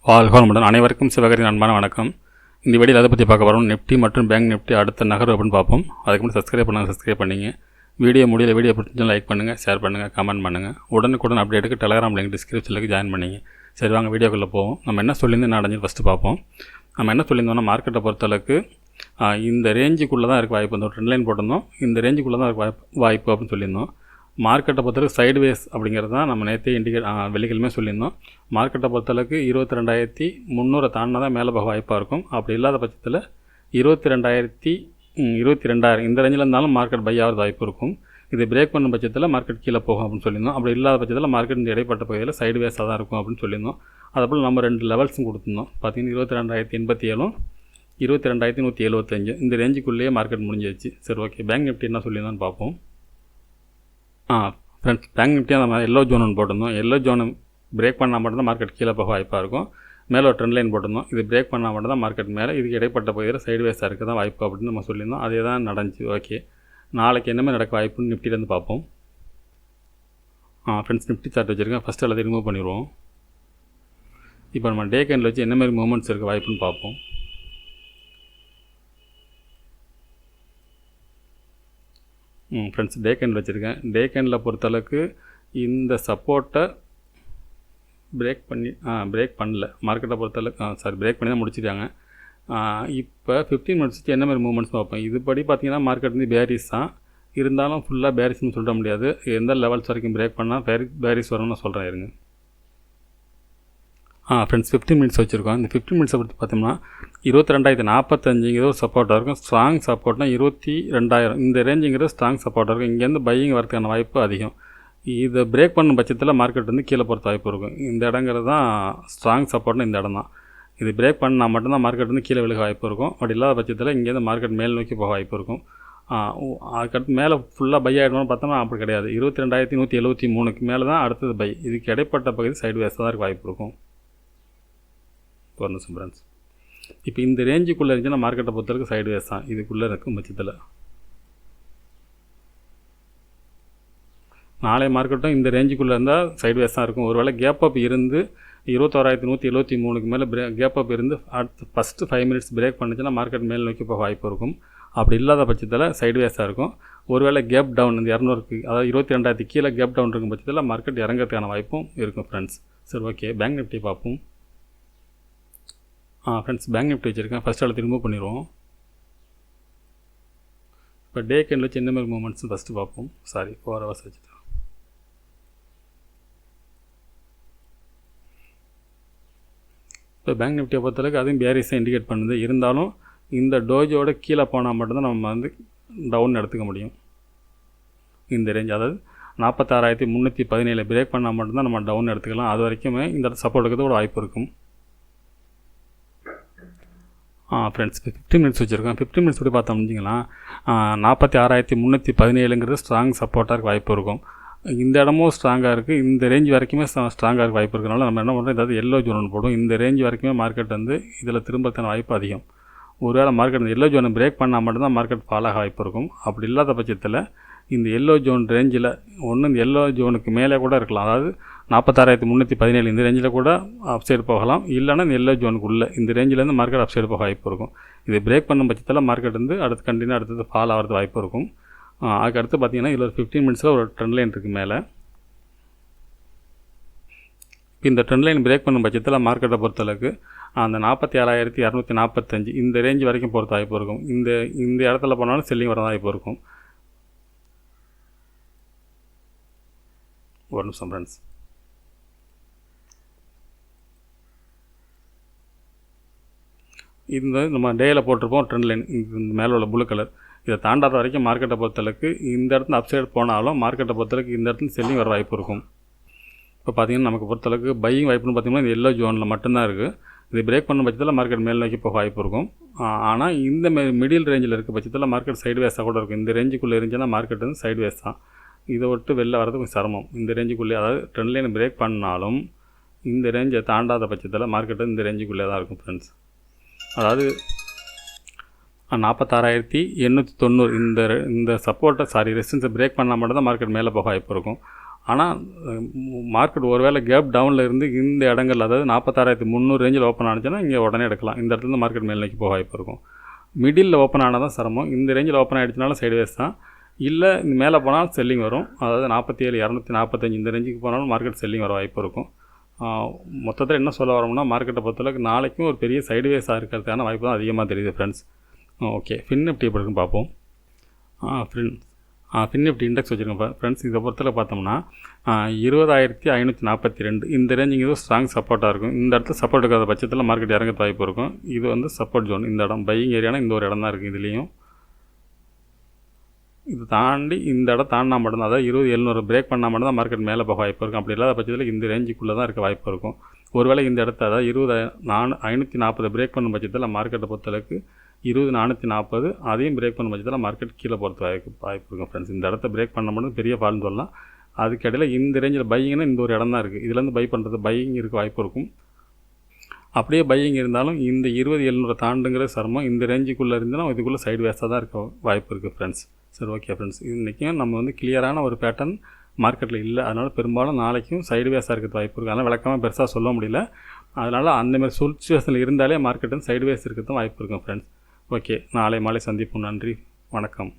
வாழ்க வளமுடன். அனைவருக்கும் சிவகரின் அன்பான வணக்கம். இந்த வீடியோவில் அதை பற்றி பார்க்க போகிறோம். நிஃப்டி மற்றும் பேங்க் நிஃப்டி அடுத்த நகர் அப்படின்னு பார்ப்போம். அதுக்கு முன்னாடி சப்ஸ்கிரைப் பண்ணிங்க. வீடியோ பிடிச்சிருந்தால் லைக் பண்ணுங்கள், ஷேர் பண்ணுங்கள், கமெண்ட் பண்ணுங்கள். உடனுக்குடன் அப்டேட்டுக்கு டெலகிராம் லிங்க் டிஸ்கிரிப்ஷனுக்கு ஜாயின் பண்ணிங்க. சரி, வாங்க வீடியோக்குள்ளே போவோம். நம்ம என்ன சொல்லியிருந்து என்ன அடைஞ்சு ஃபஸ்ட்டு பார்ப்போம். நம்ம என்ன சொல்லியிருந்தோம்னா, மார்க்கெட்டை பொறுத்தளவுக்கு இந்த ரேஞ்சுக்குள்ளே தான் இருக்குது வாய்ப்பு. இந்த ஒரு ட்ரெண்ட் லைன் போட்டிருந்தோம், இந்த ரேஞ்சுக்குள்ளே தான் இருக்குது வாய்ப்பு அப்படின்னு சொல்லியிருந்தோம். மார்க்கெட்டை பொறுத்தளவுக்கு சைடுவேஸ் அப்படிங்கிறது தான் நம்ம நேற்றே வெள்ளிக்கிழமை சொல்லியிருந்தோம். மார்க்கெட்டை பொறுத்தளவுக்கு 22,300 தாண்டினா தான் மேலே போக வாய்ப்பாக இருக்கும். அப்படி இல்லாத பட்சத்தில் 22,000 இந்த ரேஞ்சில் இருந்தாலும் மார்க்கெட் பை ஆகிறது வாய்ப்பு இருக்கும். இது பிரேக் பண்ணும் பட்சத்தில் மார்க்கெட் கீழே போகும் அப்படின்னு சொல்லியிருந்தோம். அப்படி இல்லாத பட்சத்தில் மார்க்கெட் இந்த இடைப்பட்ட பகுதியில் சைடுவேஸாக தான் இருக்கும் அப்படின்னு சொல்லியிருந்தோம். அதுபோல் நம்ம 2 லெவல்ஸும் கொடுத்துருந்தோம். பார்த்தீங்கன்னா 22,087 22,175 இந்த ரேஞ்சுக்குள்ளேயே மார்க்கெட் முடிஞ்சிச்சு. சரி, ஓகே. பேங்க் நிஃப்டி என்ன சொல்லியிருந்தோன்னு பார்ப்போம். ஃப்ரெண்ட்ஸ், பேங்க் நிஃப்டியாக நம்ம எல்லோ ஜோன் ஒன்று போட்டிருந்தோம். எல்லோ ஜோனை பிரேக் பண்ணால் மட்டும்தான் மார்க்கெட் கீழே போக வாய்ப்பாக இருக்கும். மேலே ஒரு ட்ரெண்ட் லைன் போட்டிருந்தோம். இது பிரேக் பண்ணால் மட்டும்தான் மார்க்கெட் மேலே, இதுக்கு இடைப்பட்ட பகுதியில் சைடுவேஸாக இருக்க தான் வாய்ப்பு அப்படின்னு நம்ம சொல்லியிருந்தோம். அதே தான் நடந்துச்சு. ஓகே, நாளைக்கு என்னமே நடக்க வாய்ப்புன்னு நிஃப்டிலேருந்து பார்ப்போம். ஃப்ரெண்ட்ஸ், நிஃப்டி சார்ட் வச்சுருக்கேன். ஃபஸ்ட்டு எல்லாத்தையும் ரிமூவ் பண்ணிடுவோம். இப்போ நம்ம டே கேண்டில் வச்சு என்ன மாதிரி மூவ்மெண்ட்ஸ் இருக்க வாய்ப்புன்னு பார்ப்போம். ஃப்ரெண்ட்ஸ், டே கேண்டில் வச்சுருக்கேன். டே கேண்டில் பொறுத்தளவுக்கு இந்த சப்போர்ட்டை பிரேக் பண்ணல மார்க்கெட்டை பொறுத்தளவுக்கு. பிரேக் பண்ணி தான் முடிச்சிட்டாங்க. இப்போ 15 மினிட்ஸ் வச்சு என்ன மாதிரி மூவ்மெண்ட்ஸ் பார்ப்போம். இதுபடி பார்த்தீங்கன்னா மார்க்கெட் வந்து பேரிஸ் தான் இருந்தாலும் ஃபுல்லாக பேரிஸ்ன்னு சொல்ல முடியாது. எந்த லெவல்ஸ் வரைக்கும் பிரேக் பண்ணால் பேரிஸ் வரும்னு நான் சொல்கிறேன். இருங்க. ஃப்ரெண்ட்ஸ், 15 மினிட்ஸ் வச்சுருக்கோம். இந்த 15 மினிட்ஸை பற்றி பார்த்தோம்னா 22,045 ஒரு சப்போர்ட்டாக இருக்கும். ஸ்ட்ராங் சப்போர்ட்னா 22,000 இந்த ரேஞ்சுங்கிறது ஸ்ட்ராங் சப்போர்ட்டாக இருக்கும். இங்கேருந்து பையிங் வரதுக்கான வாய்ப்பு அதிகம். இதை பிரேக் பண்ணும் பட்சத்தில் மார்க்கெட் வந்து கீழே போகிறது வாய்ப்பு இருக்கும். இந்த இடங்கிறது தான் ஸ்ட்ராங் சப்போர்ட்னா இந்த இடம் தான். இது பிரேக் பண்ணால் மட்டும்தான் மார்க்கெட் வந்து கீழே விழுக வாய்ப்பு இருக்கும். அப்படி இல்லாத பட்சத்தில் இங்கேருந்து மார்க்கெட் மேல் நோக்கி போக வாய்ப்பு இருக்கும். அதுக்கடுத்து மேலே ஃபுல்லாக பை ஆகிடணும்னு பார்த்தோம்னா அப்படி கிடையாது. 22,173 மேலே தான் அடுத்தது பை. இதுக்கு இடைப்பட்ட பகுதி சைடுவேஸாக தான் இருக்க வாய்ப்பு இருக்கும். ஒரு நிமிஷம் ஃப்ரெண்ட்ஸ். இப்போ இந்த ரேஞ்சுக்குள்ளே இருந்துச்சுன்னா மார்க்கெட்டை பொறுத்தவரைக்கும் சைடுவேஸ் தான். இதுக்குள்ளே இருக்கும் பட்சத்தில் நாளை மார்க்கெட்டும் இந்த ரேஞ்சுக்குள்ளே இருந்தால் சைடுவேஸ் தான் இருக்கும். ஒருவேளை கேப் அப் இருந்து 21,173 மேலே கேப் அப் இருந்து அடுத்து ஃபஸ்ட்டு 5 மினிட்ஸ் பிரேக் பண்ணிச்சுன்னா மார்க்கெட் மேல் நோக்கி போக வாய்ப்பு இருக்கும். அப்படி இல்லாத பட்சத்தில் சைடுவேஸாக இருக்கும். ஒருவேளை கேப் டவுன் இந்த 200 அதாவது 22,000 கீழே கேப் டவுன் இருக்கும் பட்சத்தில் மார்க்கெட் இறங்கிறதுக்கான வாய்ப்பும் இருக்கும் ஃப்ரெண்ட்ஸ். சரி, ஓகே. பேங்க் நிஃப்டி பார்ப்போம். ஃப்ரெண்ட்ஸ், பேங்க் நிஃப்டி வச்சுருக்கேன். ஃபஸ்ட்டு அதை ரிமூவ் பண்ணிடுவோம். இப்போ டே கேண்டில் வச்சு என்ன மாதிரி மூமெண்ட்ஸ் ஃபஸ்ட்டு பார்ப்போம். 4 ஹவர்ஸ் வச்சுட்டு. இப்போ பேங்க் நிஃப்டியை பொறுத்தளவுக்கு அதுவும் பேரிஸை இண்டிகேட் பண்ணுது. இருந்தாலும் இந்த டோஜோட கீழே போனால் மட்டும்தான் நம்ம வந்து டவுன் எடுத்துக்க முடியும். இந்த ரேஞ்ச் அதாவது 46,317 பிரேக் பண்ணால் மட்டும்தான் நம்ம டவுன் எடுத்துக்கலாம். அது வரைக்குமே இந்த சப்போர்ட் இருக்கிறது ஒரு வாய்ப்பு இருக்கும். ஃப்ரெண்ட்ஸ், 15 மினிட்ஸ் வச்சுருக்கோம். 15 மினிட்ஸ் கூட பார்த்தோம் அப்படிங்களா, 46,317 ஸ்ட்ராங் சப்போர்ட்டாக இருக்க வாய்ப்பு இருக்கும். இந்த இடமும் ஸ்ட்ராங்காக இருக்குது. இந்த ரேஞ்ச் வரைக்குமே ஸ்ட்ராங்காக இருக்க வாய்ப்பு இருக்கிறனால நம்ம என்ன பண்ணுறோம், ஏதாவது எல்லோ ஜோன் போடும். இந்த ரேஞ்ச் வரைக்குமே மார்க்கெட் வந்து இதில் திரும்பத்தான வாய்ப்பு அதிகம். ஒருவேளை மார்க்கெட் எல்லோ ஜோனை பிரேக் பண்ணால் மட்டும்தான் மார்க்கெட் ஃபால் ஆக வாய்ப்பு இருக்கும். அப்படி இல்லாத பட்சத்தில் இந்த எல்லோ ஜோன் ரேஞ்சில் ஒன்று இந்த எல்லோ ஜோனுக்கு மேலே கூட இருக்கலாம். அதாவது 46,317 இந்த ரேஞ்சில் கூட அப்சைடு போகலாம். இல்லைன்னா இந்த எல்லோ ஜோனுக்குள்ளே இந்த ரேஞ்சிலேருந்து மார்க்கெட் அப்சைடு போக வாய்ப்பு இருக்கும். இது பிரேக் பண்ணும் பட்சத்தில் மார்க்கெட் வந்து அடுத்தது ஃபால் ஆகிறது வாய்ப்பு இருக்கும். அதுக்கடுத்து பார்த்திங்கன்னா இதில் ஒரு 15 மினிட்ஸில் ஒரு ட்ரெண்ட் லைன் இருக்குது மேலே. இந்த ட்ரெண்ட் லைன் பிரேக் பண்ணும் பட்சத்தில் மார்க்கெட்டை பொறுத்தளவுக்கு அந்த 46,245 இந்த ரேஞ்ச் வரைக்கும் போகிறது வாய்ப்பு இருக்கும். இந்த இடத்துல போனாலும் செல்லிங் வர வாய்ப்பு இருக்கும். ஒரு நிமிஷம் ஃப்ரெண்ட்ஸ். இந்த நம்ம டேயில் போட்டிருப்போம் ட்ரெண்ட் லைன், இந்த மேலே உள்ள ப்ளூ கலர். இதை தாண்டாத வரைக்கும் மார்க்கெட்டை பொறுத்தளவுக்கு இந்த இடத்துல அப்சைடு போனாலும் மார்க்கெட்டை பொறுத்தளவுக்கு இந்த இடத்துல செல்லிங் வர வாய்ப்பு இருக்கும். இப்போ பார்த்திங்கன்னா நமக்கு பொறுத்தளவுக்கு பையிங் வாய்ப்புன்னு பார்த்திங்கன்னா இந்த எல்லோ ஜோனில் மட்டும்தான் இருக்குது. இது பிரேக் பண்ண பட்சத்தில் மார்க்கெட் மேல் நோக்கி போக வாய்ப்பு இருக்கும். ஆனால் இந்த மிடில் ரேஞ்சில் இருக்க பட்சத்தில் மார்க்கெட் சைடுவேஸாக கூட இருக்கும். இந்த ரேஞ்சுக்குள்ளே இருந்துச்சுன்னா மார்க்கெட் வந்து சைடுவேஸ் தான். இதை விட்டு வெளில வரது கொஞ்சம் சிரமம். இந்த ரேஞ்சுக்குள்ளே அதாவது ட்ரெண்ட் லைனை பிரேக் பண்ணாலும் இந்த ரேஞ்சை தாண்டாத பட்சத்தில் மார்க்கெட்டு இந்த ரேஞ்சுக்குள்ளே தான் இருக்கும் ஃப்ரெண்ட்ஸ். அதாவது 46,890 இந்த சப்போர்ட்டை ரெசிஸ்டன்ஸை பிரேக் பண்ணால் மட்டும் தான் மார்க்கெட் மேலே போக வாய்ப்பு இருக்கும். ஆனால் மார்க்கெட் ஒருவேளை கேப் டவுனில் இருந்து இந்த இடங்கள் அதாவது 46,300 ரேஞ்சில் ஓப்பன் ஆனிச்சுன்னா இங்கே உடனே எடுக்கலாம். இந்த இடத்துல மார்க்கெட் மேல் நோக்கி போக வாய்ப்பு இருக்கும். மிடில் ஓப்பன் ஆனால் தான் சிரமம். இந்த ரேஞ்சில் ஓப்பன் ஆகிடுச்சுனாலும் சைடுவேஸ் தான். இல்லை இந்த மேலே போனால் செல்லிங் வரும். அதாவது 47,245 இந்த ரேஞ்சுக்கு போனாலும் மார்க்கெட் செல்லிங் வர வாய்ப்பு இருக்கும். மொத்தத்தில் என்ன சொல்ல வரோம்னா மார்க்கெட்டை பொறுத்தளவுக்கு நாளைக்கும் ஒரு பெரிய சைடுவேஸாக இருக்கிறதுக்கான வாய்ப்பு தான் அதிகமாக தெரியுது ஃப்ரெண்ட்ஸ். ஓகே, ஃபின் நிஃப்டி எப்படி இருக்குன்னு பார்ப்போம். ஃபின் நிஃப்டி இண்டெக்ஸ் வச்சுருக்கோம் ஃப்ரெண்ட்ஸ். இதை பொறுத்தளவு பார்த்தோம்னா 20,542 இந்த ரேஞ்சிங் இது ஸ்ட்ராங் சப்போர்ட்டாக இருக்கும். இந்த இடத்துல சப்போர்ட் இருக்கிற பட்சத்தில் மார்க்கெட் இறங்க வாய்ப்பு இருக்கும். இது வந்து சப்போர்ட் ஜோன். இந்த இடம் பையிங் ஏரியானா இந்த ஒரு இடம் தான் இருக்குது. இதுலேயும் இது தாண்டி இந்த இடம் தாண்டினா மட்டும்தான், அதாவது 20,700 பிரேக் பண்ணால் மட்டும்தான் மார்க்கெட் மேலே போக வாய்ப்பு இருக்கும். அப்படி இல்லாத பட்சத்தில் இந்த ரேஞ்சுக்குள்ளே தான் இருக்க வாய்ப்பு இருக்கும். ஒருவேளை இந்த இடத்த அதாவது 20,540 பிரேக் பண்ணும் பட்சத்தில் மார்க்கெட்டை பொறுத்தளவுக்கு 20,440 அதையும் பிரேக் பண்ணும் பட்சத்தில் மார்க்கெட் கீழே போகிறது வாய்ப்பு இருக்கும் ஃப்ரெண்ட்ஸ். இந்த இடத்த பிரேக் பண்ண மட்டும் பெரிய ஃபால்னு சொல்லலாம். அதுக்கிடையில் இந்த ரேஞ்சில் பையிங்னா இந்த ஒரு இடம் தான் இருக்குது. இதுலேருந்து பை பண்ணுறது பையிங் இருக்க வாய்ப்பு இருக்கும். அப்படியே பையிங் இருந்தாலும் இந்த 20,700 தாண்டுங்கிற சிரமம். இந்த ரேஞ்சுக்குள்ளே இருந்தாலும் இதுக்குள்ளே சைடு வேஸ்ட்டாக தான் இருக்க வாய்ப்பு இருக்குது ஃப்ரெண்ட்ஸ். சரி, ஓகே ஃப்ரெண்ட்ஸ். இன்றைக்கும் நம்ம வந்து கிளியரான ஒரு பேட்டர்ன் மார்க்கெட்டில் இல்லை. அதனால் பெரும்பாலும் நாளைக்கும் சைடு வேஸாக இருக்கிறது வாய்ப்பு இருக்குது. அதனால் விளக்கமாக பெருசாக சொல்ல முடியல. அதனால் அந்தமாதிரி சுச்சுவேஷனில் இருந்தாலே மார்க்கெட் வந்து சைடு வேஸ் இருக்கிறதும் வாய்ப்பு இருக்கும் ஃப்ரெண்ட்ஸ். ஓகே, நாளை மாலை சந்திப்போம். நன்றி, வணக்கம்.